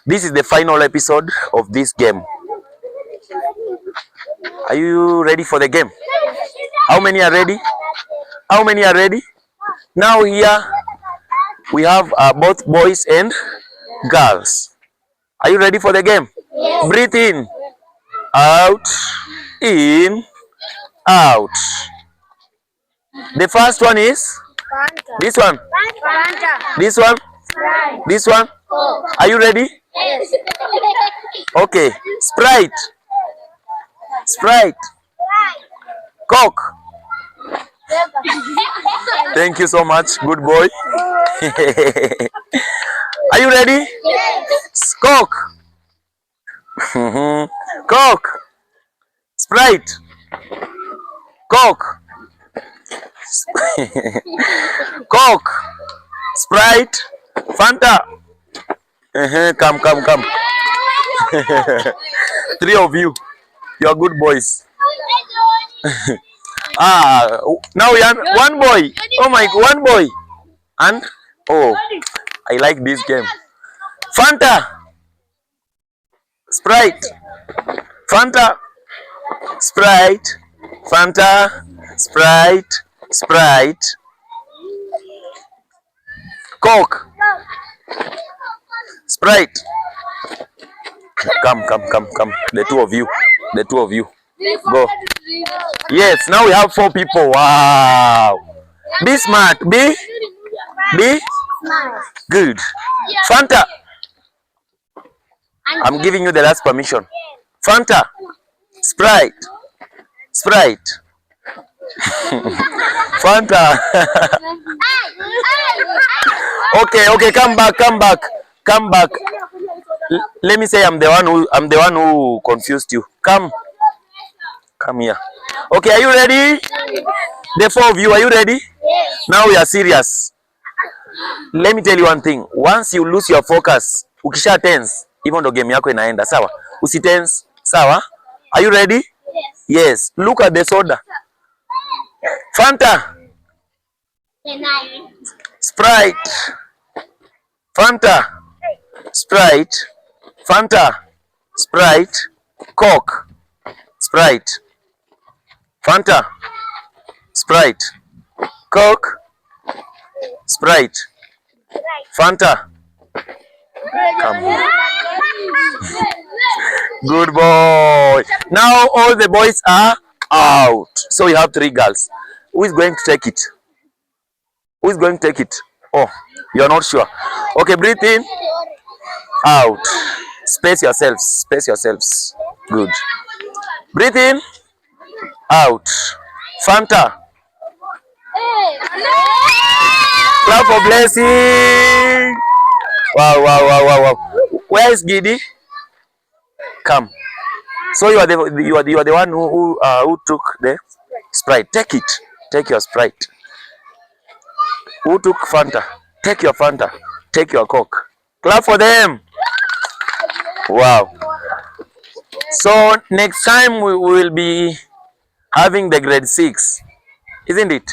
This is the final episode of this game. Are you ready for the game? How many are ready? How many are ready? Now here we have both boys and girls. Are you ready for the game? Yes. Breathe in, out, in, out. The first one is Fanta. this one. Fanta. This one. Sprite. This one. Coke. Are you ready? Yes. Okay. Sprite. Sprite. Coke. Thank you so much. Good boy. Are you ready? Yes. Coke. Coke. Sprite. Coke. Coke. Sprite. Fanta. Come. Three of you. You are good boys. Now we are one boy. Oh my, one boy. And oh, I like this game. Fanta. Sprite. Fanta. Sprite. Fanta. Sprite. Sprite. Coke. Sprite. Come. The two of you. The two of you. Go. Yes, now we have 4 people. Wow. Be smart. Be Smart. good. Fanta. I'm giving you the last permission. Fanta. Sprite. Sprite. Fanta. Okay, come back. Let me say I'm the one who confused you. Come here. Okay, are you ready? The 4 of you, are you ready? Yes. Now we are serious. Let me tell you one thing. Once you lose your focus, ukisha tense, even though game yako inaenda, sawa? Usi tense, sawa? Are you ready? Yes. Look at the soda. Fanta. Sprite. Fanta. Sprite. Fanta. Sprite. Coke. Sprite. Fanta. Sprite. Coke. Sprite. Fanta. Come. Good boy. Now all the boys are out. So we have 3 girls. Who is going to take it? Who is going to take it? Oh, you are not sure. Okay, breathe in. Out. Space yourselves. Good. Breathe in. Out. Fanta. Clap for blessing. Wow. Where is Giddy? Come. So you are the one who took the Sprite. Take it. Take your Sprite. Who took Fanta? Take your Fanta. Take your Coke. Clap for them. Wow. So next time we will be having the grade 6, isn't it?